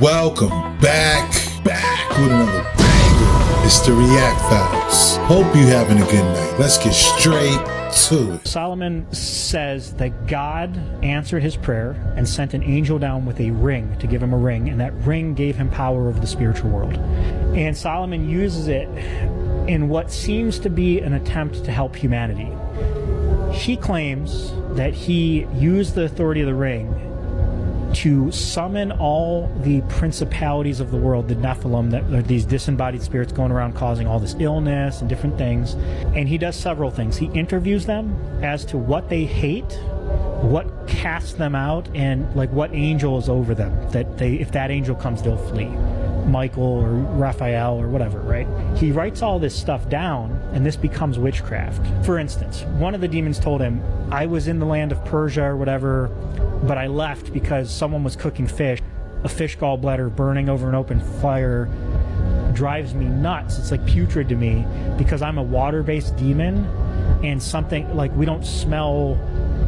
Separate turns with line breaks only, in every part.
welcome back with another banger. It's the React Files. Hope you having a good night. Let's get straight to it.
Solomon says that God answered his prayer and sent an angel down with a ring to give him a ring, and that ring gave him power over the spiritual world. And Solomon uses it in what seems to be an attempt to help humanity. He claims that he used the authority of the ring to summon all the principalities of the world, the Nephilim, that are these disembodied spirits going around causing all this illness and different things. And he does several things. He interviews them as to what they hate, what casts them out, and like what angel is over them, that they, if that angel comes, they'll flee. Michael or Raphael or whatever, right? He writes all this stuff down, and this becomes witchcraft. For instance, one of the demons told him, I was in the land of Persia or whatever, but I left because someone was cooking fish. A fish gallbladder burning over an open fire drives me nuts. It's like putrid to me because I'm a water-based demon, and something like we don't smell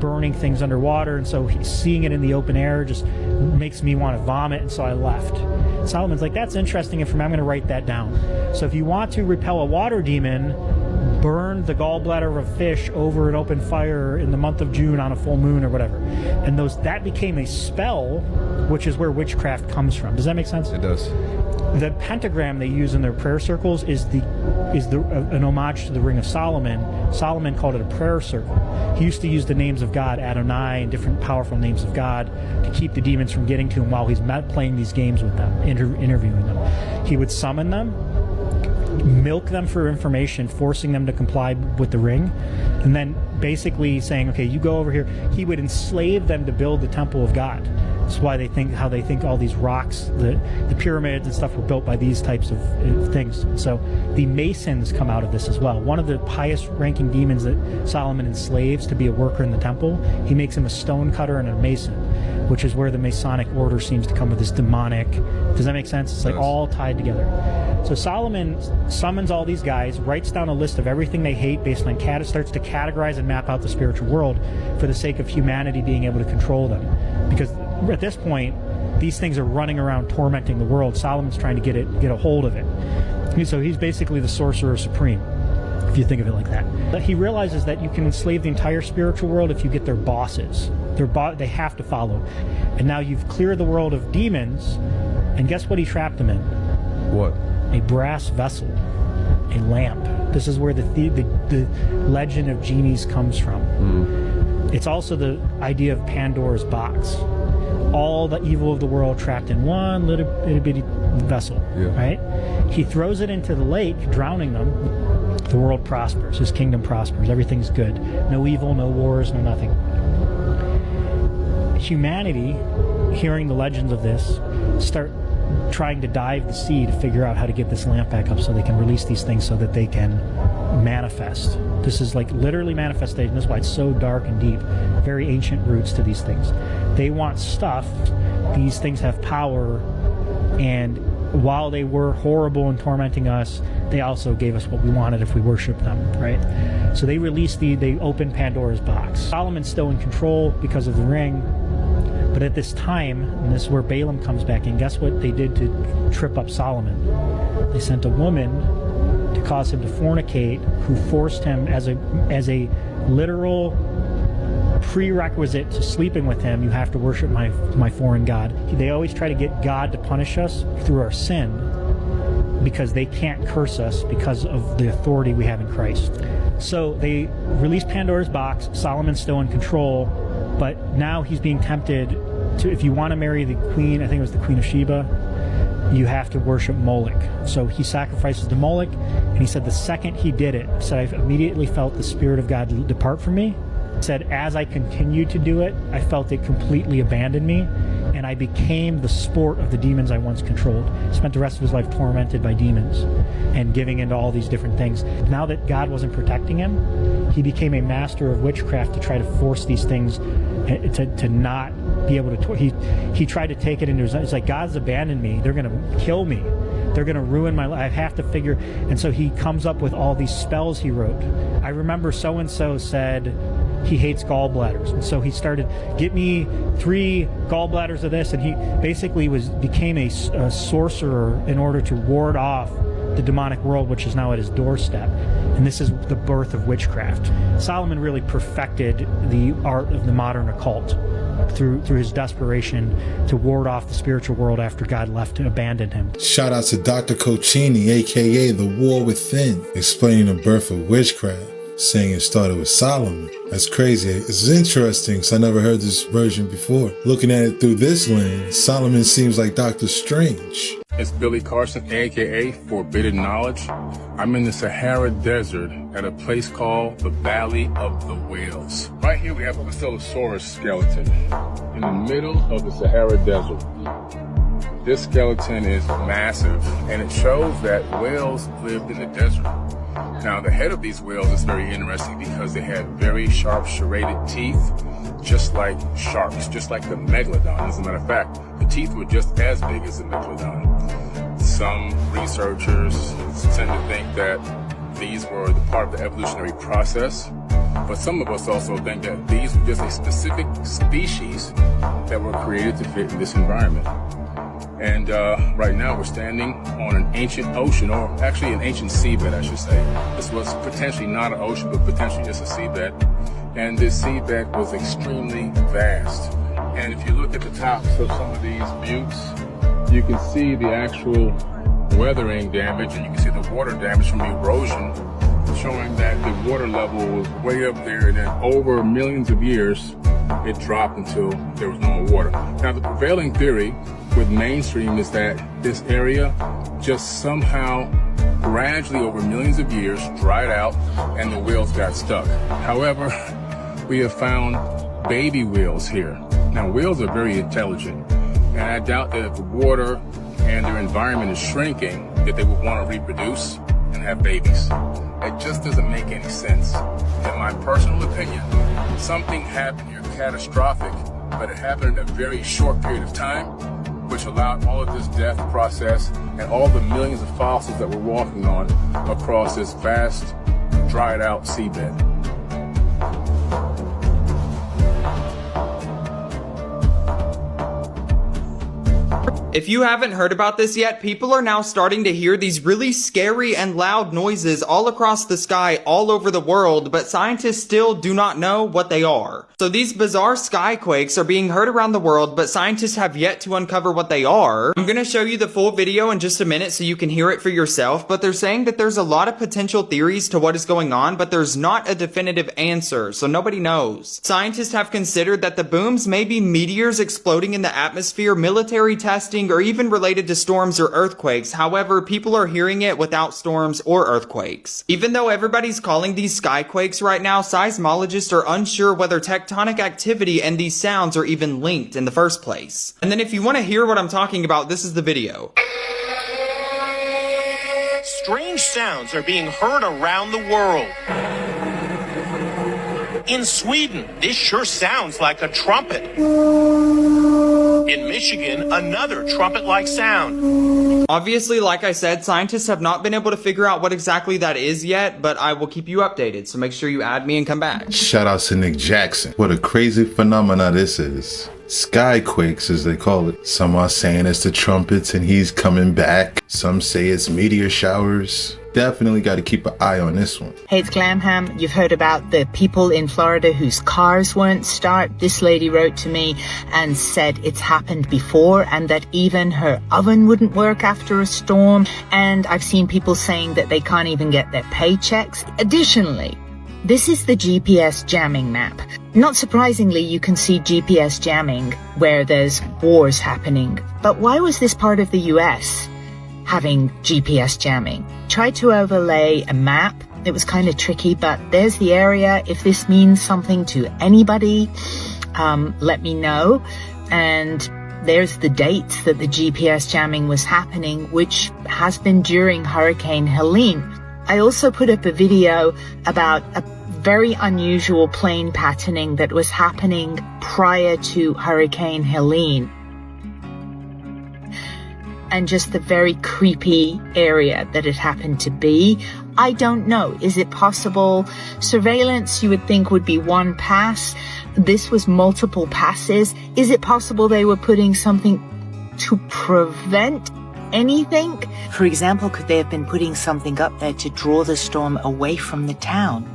burning things underwater, and so seeing it in the open air just makes me want to vomit, and so I left. Solomon's like, that's interesting information. I'm going to write that down. So if you want to repel a water demon, burn the gallbladder of a fish over an open fire in the month of June on a full moon or whatever. And that became a spell, which is where witchcraft comes from. Does that make sense?
It does.
The pentagram they use in their prayer circles is an homage to the Ring of Solomon. Solomon called it a prayer circle. He used to use the names of God, Adonai, and different powerful names of God to keep the demons from getting to him while he's playing these games with them, interviewing them. He would summon them, milk them for information, forcing them to comply with the ring, and then basically saying, okay, you go over here. He would enslave them to build the temple of God. That's why they think all these rocks, the pyramids and stuff were built by these types of things. So the Masons come out of this as well. One of the highest ranking demons that Solomon enslaves to be a worker in the temple, he makes him a stone cutter and a mason, which is where the Masonic order seems to come with this demonic. Does that make sense? It's like all tied together. So Solomon summons all these guys, writes down a list of everything they hate based on starts to categorize and map out the spiritual world for the sake of humanity being able to control them. Because at this point, these things are running around tormenting the world. Solomon's trying to get a hold of it. So he's basically the sorcerer supreme, if you think of it like that. But he realizes that you can enslave the entire spiritual world if you get their bosses. They have to follow. And now you've cleared the world of demons, and guess what he trapped them in?
What?
A brass vessel, a lamp. This is where the legend of genies comes from. It's also the idea of Pandora's box. All the evil of the world trapped in one little bitty vessel, right? He throws it into the lake, drowning them. The world prospers. His kingdom prospers. Everything's good. No evil, no wars, no nothing. Humanity, hearing the legends of this, start trying to dive the sea to figure out how to get this lamp back up so they can release these things so that they can manifest. This is like literally manifestation. That's why it's so dark and deep. Very ancient roots to these things. They want stuff. These things have power, and while they were horrible and tormenting us, they also gave us what we wanted if we worshiped them, right? So they opened Pandora's box. Solomon's still in control because of the ring, but at this time, and this is where Balaam comes back in, guess what they did to trip up Solomon? They sent a woman to cause him to fornicate, who forced him as a literal prerequisite to sleeping with him. You have to worship my foreign god. They always try to get God to punish us through our sin because they can't curse us because of the authority we have in Christ. So they released Pandora's box. Solomon's still in control, but now he's being tempted to, if you want to marry the queen, I think it was the Queen of Sheba, you have to worship Moloch. So he sacrifices to Moloch, and he said the second he did it, I immediately felt the Spirit of God depart from me. Said as I continued to do it, I felt it completely abandon me, and I became the sport of the demons I once controlled. Spent the rest of his life tormented by demons and giving into all these different things. Now that God wasn't protecting him, he became a master of witchcraft to try to force these things to not be able to. He tried to take it into his. It's like, God's abandoned me. They're going to kill me. They're going to ruin my life. I have to figure. And so he comes up with all these spells he wrote. I remember so and so said he hates gallbladders. And so he started, get me 3 gallbladders of this, and he basically became a sorcerer in order to ward off the demonic world, which is now at his doorstep. And this is the birth of witchcraft. Solomon really perfected the art of the modern occult through his desperation to ward off the spiritual world after God left and abandoned him.
Shout out to Dr. Cochini, aka The War Within, explaining the birth of witchcraft, saying it started with Solomon. That's crazy. It's interesting because I never heard this version before. Looking at it through this lens, Solomon seems like Doctor Strange.
It's Billy Carson, aka Forbidden Knowledge. I'm in the Sahara Desert at a place called the Valley of the Whales. Right here we have a Basilosaurus skeleton in the middle of the Sahara Desert. This skeleton is massive, and it shows that whales lived in the desert. Now, the head of these whales is very interesting because they had very sharp serrated teeth, just like sharks, just like the megalodon. As a matter of fact, the teeth were just as big as the megalodon. Some researchers tend to think that these were the part of the evolutionary process, but some of us also think that these were just a specific species that were created to fit in this environment. And right now we're standing on an ancient ocean, or actually an ancient seabed, I should say. This was potentially not an ocean, but potentially just a seabed. And this seabed was extremely vast. And if you look at the tops of some of these buttes, you can see the actual weathering damage, and you can see the water damage from erosion, showing that the water level was way up there, and then over millions of years, it dropped until there was no more water. Now, the prevailing theory with mainstream is that this area just somehow gradually over millions of years dried out and the whales got stuck. However, we have found baby whales here. Now, whales are very intelligent, and I doubt that if the water and their environment is shrinking, that they would want to reproduce and have babies. It just doesn't make any sense. In my personal opinion, something happened here catastrophic, but it happened in a very short period of time, which allowed all of this death process and all the millions of fossils that we're walking on across this vast, dried out seabed.
If you haven't heard about this yet, people are now starting to hear these really scary and loud noises all across the sky all over the world, but scientists still do not know what they are. So these bizarre skyquakes are being heard around the world, but scientists have yet to uncover what they are. I'm gonna show you the full video in just a minute so you can hear it for yourself, but they're saying that there's a lot of potential theories to what is going on, but there's not a definitive answer, so nobody knows. Scientists have considered that the booms may be meteors exploding in the atmosphere, military testing, or even related to storms or earthquakes. However, people are hearing it without storms or earthquakes. Even though everybody's calling these skyquakes right now, seismologists are unsure whether tectonic activity and these sounds are even linked in the first place. And then if you want to hear what I'm talking about, this is the video.
Strange sounds are being heard around the world. In Sweden, this sure sounds like a trumpet. In Michigan, another trumpet-like sound.
Obviously, like I said, scientists have not been able to figure out what exactly that is yet, but I will keep you updated, so make sure you add me and come back.
Shout out to Nick Jackson. What a crazy phenomena this is. Skyquakes, as they call it. Some are saying it's the trumpets and he's coming back. Some say it's meteor showers. Definitely got to keep an eye on this one.
Hey, it's Glamham. You've heard about the people in Florida whose cars won't start. This lady wrote to me and said it's happened before and that even her oven wouldn't work after a storm. And I've seen people saying that they can't even get their paychecks. Additionally, this is the GPS jamming map. Not surprisingly, you can see GPS jamming where there's wars happening. But why was this part of the US having GPS jamming? Tried to overlay a map. It was kind of tricky, but there's the area. If this means something to anybody, let me know. And there's the dates that the GPS jamming was happening, which has been during Hurricane Helene. I also put up a video about a very unusual plane patterning that was happening prior to Hurricane Helene. and just the very creepy area that it happened to be. I don't know. Is it possible? Surveillance, you would think, would be one pass. This was multiple passes. Is it possible they were putting something to prevent anything? For example, could they have been putting something up there to draw the storm away from the town?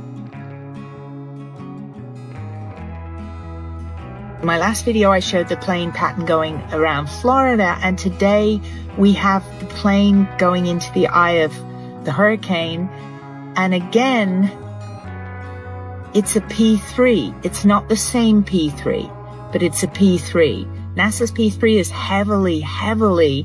In my last video, I showed the plane pattern going around Florida, and today we have the plane going into the eye of the hurricane. And again, it's a P3. It's not the same P3, but it's a P3. NASA's P3 is heavily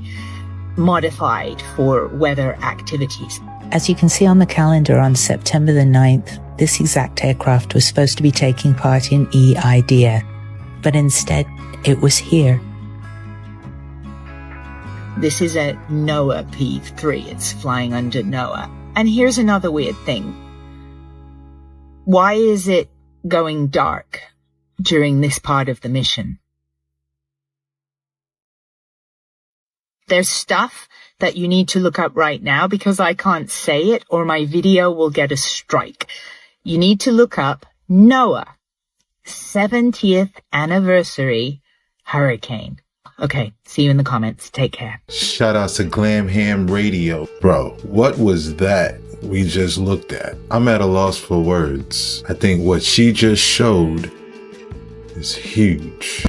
modified for weather activities. As you can see on the calendar, on September the 9th, this exact aircraft was supposed to be taking part in EIDEA, but instead it was here. This is a NOAA P3. It's flying under NOAA. And here's another weird thing. Why is it going dark during this part of the mission? There's stuff that you need to look up right now because I can't say it or my video will get a strike. You need to look up NOAA 70th anniversary hurricane. Okay, see you in the comments. Take care.
Shout out to Glam Ham Radio. Bro, what was that we just looked at? I'm at a loss for words. I think what she just showed is huge.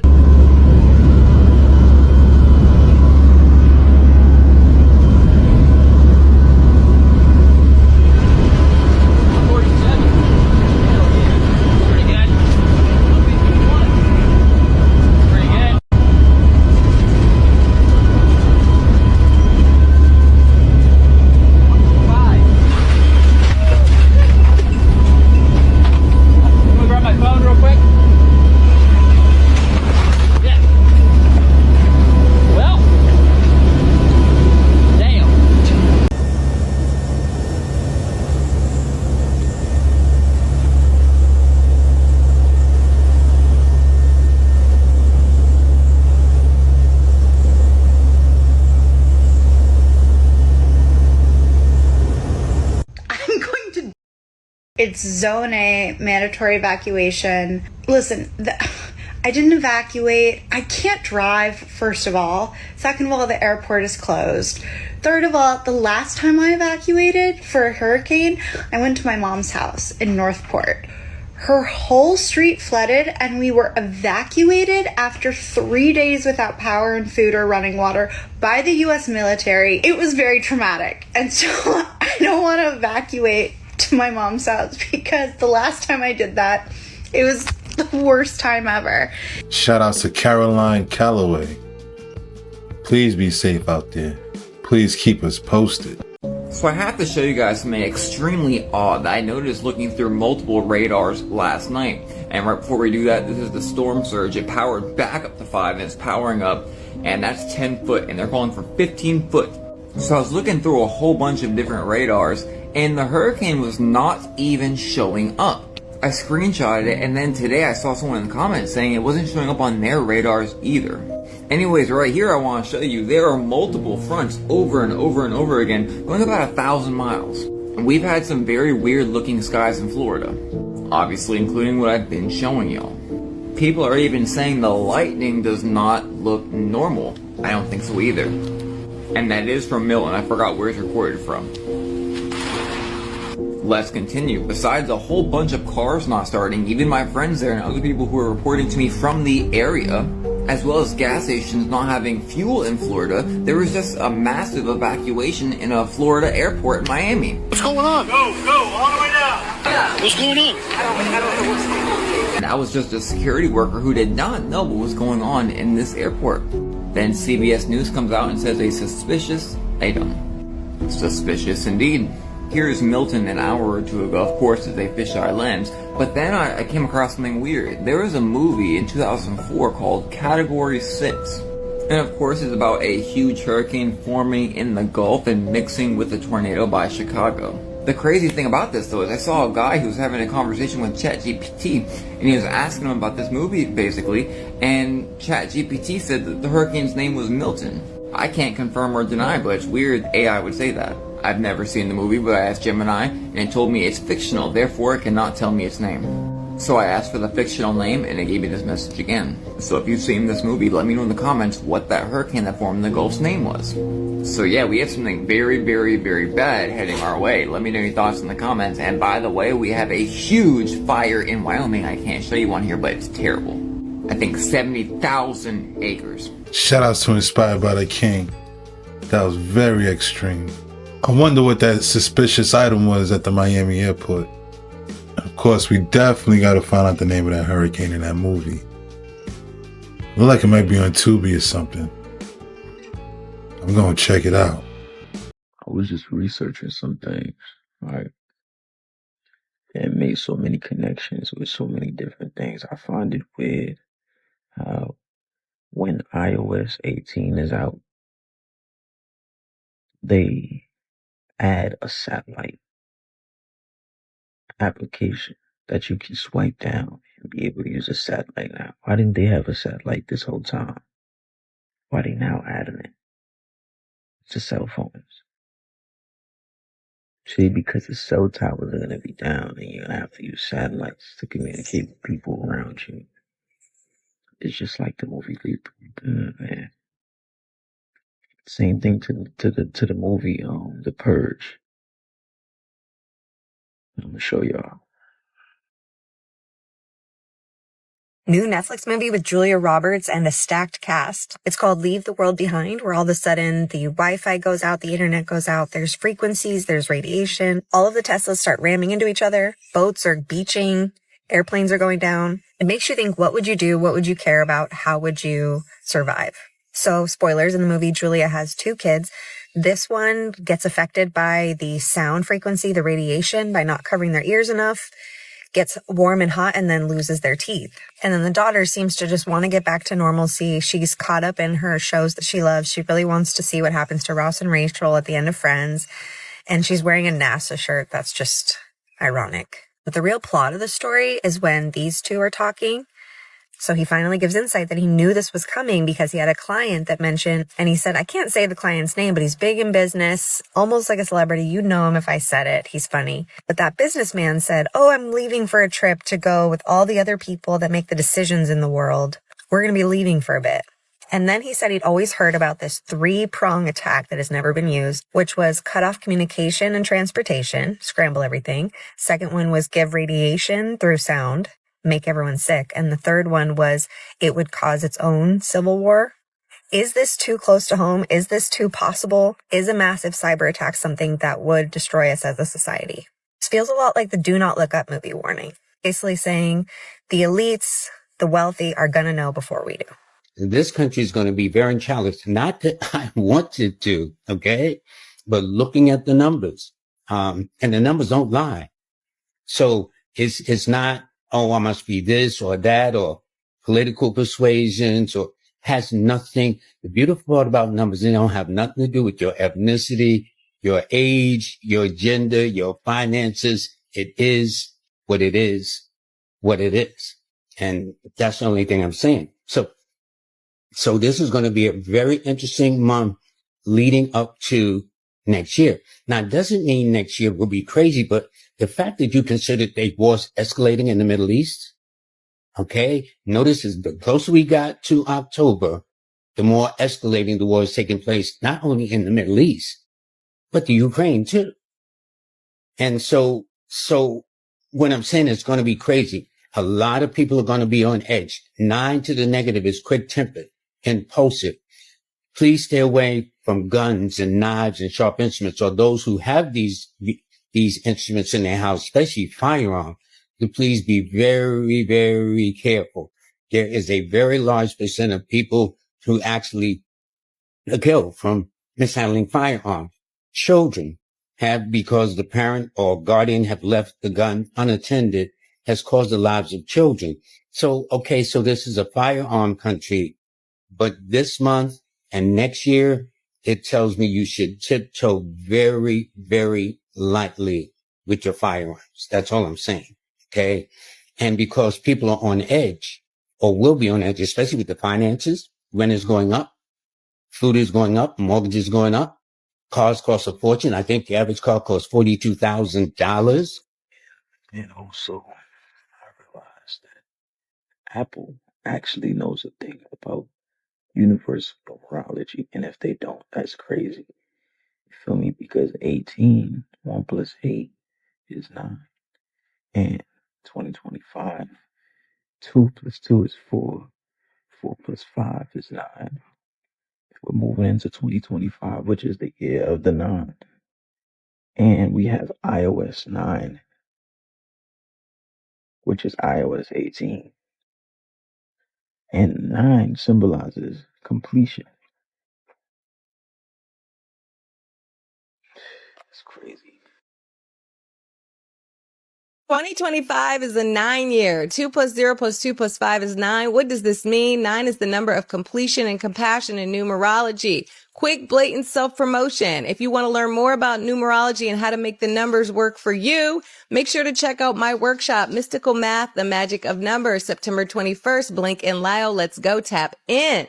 It's Zone A, mandatory evacuation. Listen, I didn't evacuate. I can't drive, first of all. Second of all, the airport is closed. Third of all, the last time I evacuated for a hurricane, I went to my mom's house in Northport. Her whole street flooded and we were evacuated after 3 days without power and food or running water by the US military. It was very traumatic. And so I don't want to evacuate to my mom's house because the last time I did that, it was the worst time ever.
Shout out to Caroline Calloway. Please be safe out there. Please keep us posted.
So I have to show you guys something extremely odd that I noticed looking through multiple radars last night. And right before we do that, this is the storm surge. It powered back up to 5 and it's powering up, and that's 10 foot, and they're calling for 15 foot. So I was looking through a whole bunch of different radars, and the hurricane was not even showing up. I screenshotted it, and then today I saw someone in the comments saying it wasn't showing up on their radars either. Anyways, right here I want to show you there are multiple fronts over and over and over again, going about 1,000 miles. And we've had some very weird looking skies in Florida, obviously including what I've been showing y'all. People are even saying the lightning does not look normal. I don't think so either. And that is from Milton. I forgot where it's recorded from. Let's continue. Besides a whole bunch of cars not starting, even my friends there and other people who are reporting to me from the area, as well as gas stations not having fuel in Florida, there was just a massive evacuation in a Florida airport in Miami.
What's going on? Go, all the way down. Yeah. What's going on?
I don't know what's going on.
And I was just a security worker who did not know what was going on in this airport. Then CBS News comes out and says a suspicious item. Suspicious indeed. Here's Milton an hour or two ago, of course, as a fisheye lens. But then I came across something weird. There was a movie in 2004 called Category 6. And of course it's about a huge hurricane forming in the Gulf and mixing with a tornado by Chicago. The crazy thing about this though is I saw a guy who was having a conversation with ChatGPT, and he was asking him about this movie basically, and ChatGPT said that the hurricane's name was Milton. I can't confirm or deny, but it's weird AI would say that. I've never seen the movie, but I asked Gemini, and it told me it's fictional, therefore it cannot tell me its name. So I asked for the fictional name, and it gave me this message again. So if you've seen this movie, let me know in the comments what that hurricane that formed in the Gulf's name was. So yeah, we have something very, very, very bad heading our way. Let me know your thoughts in the comments. And by the way, we have a huge fire in Wyoming. I can't show you one here, but it's terrible. I think 70,000 acres.
Shoutouts to Inspired by the King. That was very extreme. I wonder what that suspicious item was at the Miami airport. Of course, we definitely got to find out the name of that hurricane in that movie. Look like it might be on Tubi or something. I'm going to check it out.
I was just researching some things, right? And made so many connections with so many different things. I find it weird how when iOS 18 is out, they add a satellite application that you can swipe down and be able to use a satellite now. Why didn't they have a satellite this whole time? Why they now adding it to cell phones? See, because the cell towers are going to be down and you're going to have to use satellites to communicate with people around you. It's just like the movie Lethal, man. Same thing to the movie, The Purge. I'm going to show y'all.
New Netflix movie with Julia Roberts and a stacked cast. It's called Leave the World Behind, where all of a sudden the Wi-Fi goes out, the internet goes out, there's frequencies, there's radiation. All of the Teslas start ramming into each other. Boats are beaching. Airplanes are going down. It makes you think, what would you do? What would you care about? How would you survive? So, spoilers, in the movie, Julia has 2 kids. This one gets affected by the sound frequency, the radiation, by not covering their ears enough, gets warm and hot, and then loses their teeth. And then the daughter seems to just want to get back to normalcy. She's caught up in her shows that she loves. She really wants to see what happens to Ross and Rachel at the end of Friends. And she's wearing a NASA shirt. That's just ironic. But the real plot of the story is when these two are talking. So he finally gives insight that he knew this was coming because he had a client that mentioned, and he said, I can't say the client's name, but he's big in business, almost like a celebrity. You'd know him if I said it. He's funny. But that businessman said, oh, I'm leaving for a trip to go with all the other people that make the decisions in the world. We're going to be leaving for a bit. And then he said he'd always heard about this 3-prong attack that has never been used, which was cut off communication and transportation, scramble everything. Second one was give radiation through sound, make everyone sick. And the third one was it would cause its own civil war. Is this too close to home? Is this too possible? Is a massive cyber attack something that would destroy us as a society? This feels a lot like the Do Not Look Up movie warning, basically saying the elites, the wealthy are going to know before we do.
This country is going to be very challenged. Not that I wanted to, okay? But looking at the numbers, and the numbers don't lie. So it's not, oh, I must be this or that or political persuasions or has nothing. The beautiful part about numbers, they don't have nothing to do with your ethnicity, your age, your gender, your finances. It is what it is, what it is. And that's the only thing I'm saying. So this is going to be a very interesting month leading up to next year. Now, it doesn't mean next year will be crazy, but the fact that you consider a war's escalating in the Middle East, okay, notice is the closer we got to October, the more escalating the war is taking place, not only in the Middle East, but the Ukraine too. And so what I'm saying is going to be crazy. A lot of people are going to be on edge. 9 to the negative is quick-tempered, impulsive. Please stay away from guns and knives and sharp instruments, or those who have these instruments in their house, especially firearms. To please be very, very careful. There is a very large percent of people who actually are killed from mishandling firearms. Children have, because the parent or guardian have left the gun unattended, has caused the lives of children. So, okay, so this is a firearm country, but this month and next year, it tells me you should tiptoe very, very lightly with your firearms. That's all I'm saying. Okay. And because people are on edge or will be on edge, especially with the finances, rent is going up, Food is going up, mortgages going up, cars cost a fortune. I think the average car costs $42,000.
And also, I realized that Apple actually knows a thing about universal numerology, and if they don't, that's crazy. You feel me? Because 18, 1 plus 8 is 9. And 2025, 2 plus 2 is 4. 4 plus 5 is 9. We're moving into 2025, which is the year of the 9. And we have iOS 9, which is iOS 18. And 9 symbolizes completion. It's crazy.
2025 is a 9 year. 2 plus 0 plus 2 plus 5 is 9. What does this mean? 9 is the number of completion and compassion in numerology. Quick, blatant self-promotion. If you want to learn more about numerology and how to make the numbers work for you, make sure to check out my workshop, Mystical Math, The Magic of Numbers, September 21st. Blink and Lyle, let's go tap in.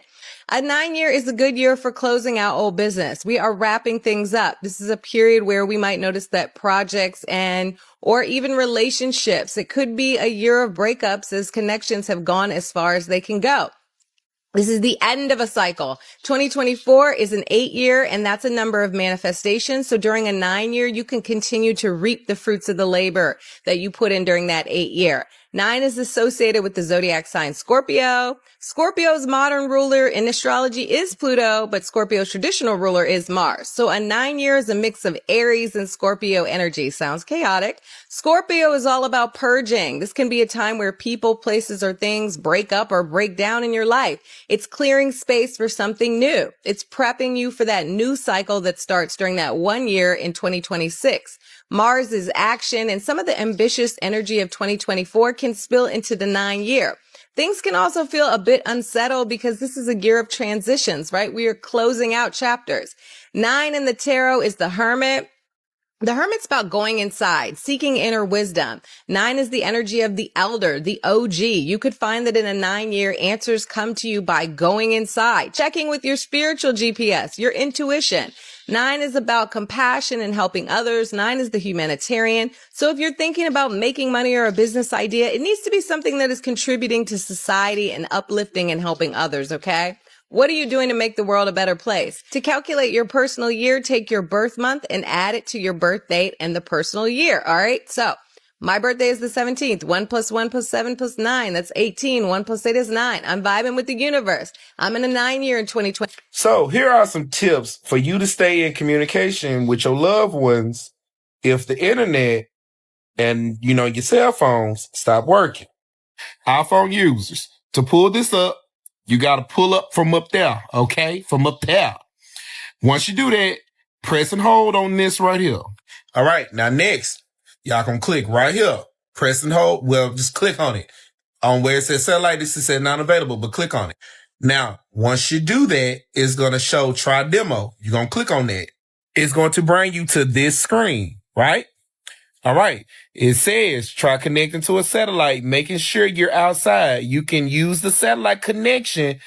A 9 year is a good year for closing out old business. We are wrapping things up. This is a period where we might notice that projects or even relationships, it could be a year of breakups as connections have gone as far as they can go. This is the end of a cycle. 2024 is an 8 year, and that's a number of manifestations. So during a 9 year, you can continue to reap the fruits of the labor that you put in during that 8 year. 9 is associated with the zodiac sign Scorpio. Scorpio's modern ruler in astrology is Pluto, but Scorpio's traditional ruler is Mars. So a 9 year is a mix of Aries and Scorpio energy. Sounds chaotic. Scorpio is all about purging. This can be a time where people, places, or things break up or break down in your life. It's clearing space for something new. It's prepping you for that new cycle that starts during that 1 year in 2026. Mars is action, and some of the ambitious energy of 2024 can spill into the 9 year. Things can also feel a bit unsettled because this is a year of transitions, right? We are closing out chapters. 9 in the tarot is the Hermit. The Hermit's about going inside, seeking inner wisdom. 9 is the energy of the elder, the OG. You could find that in a 9 year, answers come to you by going inside, checking with your spiritual GPS, your intuition. 9 is about compassion and helping others. 9 is the humanitarian. So if you're thinking about making money or a business idea, it needs to be something that is contributing to society and uplifting and helping others, okay? What are you doing to make the world a better place? To calculate your personal year, take your birth month and add it to your birth date and the personal year. All right. So my birthday is the 17th. 1 plus 1 plus 7 plus 9. That's 18. 1 plus 8 is 9. I'm vibing with the universe. I'm in a 9 year in 2020.
So here are some tips for you to stay in communication with your loved ones if the internet and, your cell phones stop working. iPhone users, to pull this up, you got to pull up from up there, okay? From up there. Once you do that, press and hold on this right here. All right, now next, y'all can click right here. Press and hold. Well, just click on it. On where it says satellite, this is not available, but click on it. Now, once you do that, it's going to show try demo. You're going to click on that. It's going to bring you to this screen, right? All right. It says try connecting to a satellite, making sure you're outside. You can use the satellite connection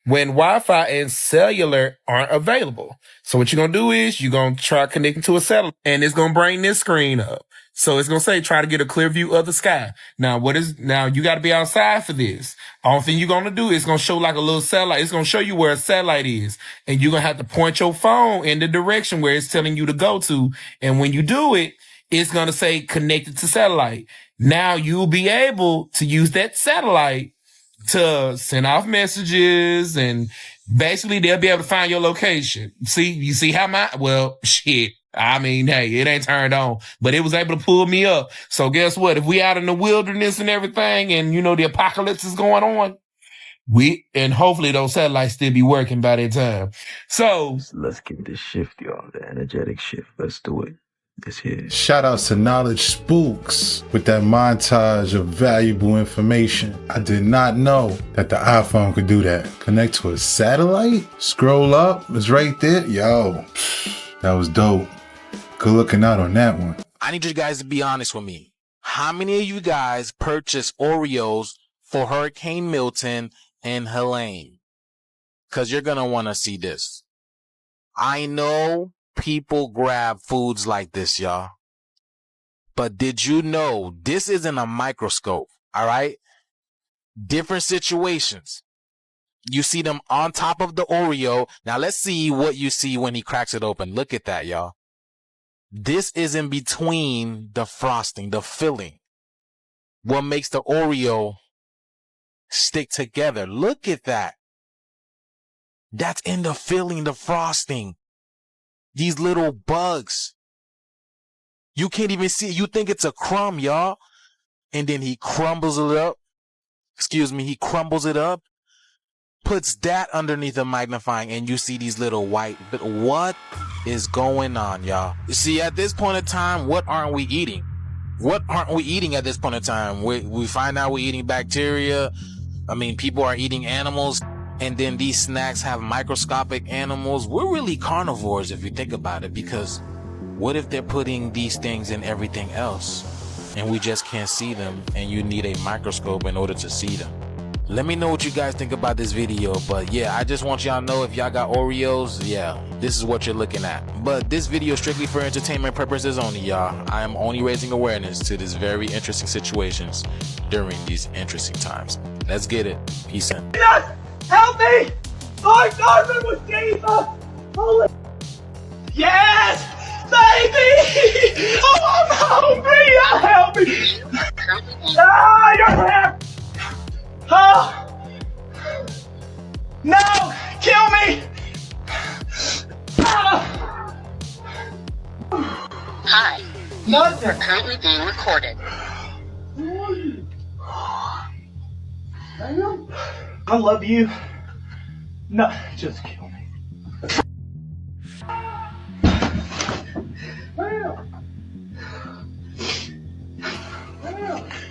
when Wi-Fi and cellular aren't available. So what you're going to do is you're going to try connecting to a satellite and it's going to bring this screen up. So it's going to say try to get a clear view of the sky. Now you got to be outside for this. All thing you're going to do is going to show like a little satellite. It's going to show you where a satellite is and you're going to have to point your phone in the direction where it's telling you to go to. And when you do it, it's going to say connected to satellite. Now you'll be able to use that satellite to send off messages and basically they'll be able to find your location. You see how shit. I mean, hey, it ain't turned on, but it was able to pull me up. So guess what? If we out in the wilderness and everything and, the apocalypse is going on, and hopefully those satellites still be working by that time. So
let's get this shift, y'all. The energetic shift. Let's do it. This here.
Shout outs to Knowledge Spooks with that montage of valuable information. I did not know that the iPhone could do that. Connect to a satellite? Scroll up, it's right there. Yo, that was dope. Good looking out on that one.
I need you guys to be honest with me. How many of you guys purchased Oreos for Hurricane Milton and Helene? Because you're going to want to see this. I know people grab foods like this, y'all. But did you know this isn't a microscope, all right? Different situations. You see them on top of the Oreo. Now let's see what you see when he cracks it open. Look at that, y'all. This is in between the frosting, the filling. What makes the Oreo stick together. Look at that. That's in the filling, the frosting. These little bugs. You can't even see it. You think it's a crumb, y'all. And then he crumbles it up. He crumbles it up. Puts that underneath the magnifying, and you see these little white. What is going on, y'all? You see, at this point in time, what aren't we eating? What aren't we eating at this point in time? We find out we're eating bacteria. I mean, people are eating animals, and then these snacks have microscopic animals. We're really carnivores if you think about it, because what if they're putting these things in everything else and we just can't see them, and you need a microscope in order to see them? Let me know what you guys think about this video. But yeah, I just want y'all to know, if y'all got Oreos, yeah, this is what you're looking at. But this video is strictly for entertainment purposes only, y'all. I am only raising awareness to these very interesting situations during these interesting times. Let's get it. Peace in.
Jesus, help me! Lord God, it was Jesus! Holy... Yes! Baby! Oh, I'm hungry! Help me! Ah, you're here! Oh! No! Kill me! Ah!
Hi.
Mother!
You're currently being recorded.
I love you. No, just kill me.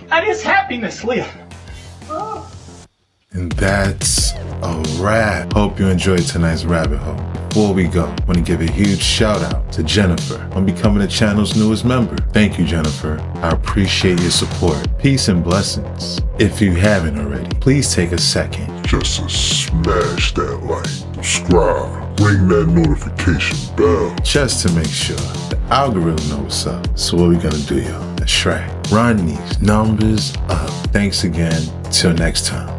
That is happiness, Leah.
And that's a wrap. Hope you enjoyed tonight's rabbit hole. Before we go, I want to give a huge shout out to Jennifer on becoming the channel's newest member. Thank you, Jennifer. I appreciate your support. Peace and blessings. If you haven't already, please take a second
just to smash that like, subscribe, ring that notification bell,
just to make sure the algorithm knows what's up. So what we gonna do, y'all? That's right. Run these numbers up. Thanks again. Till next time.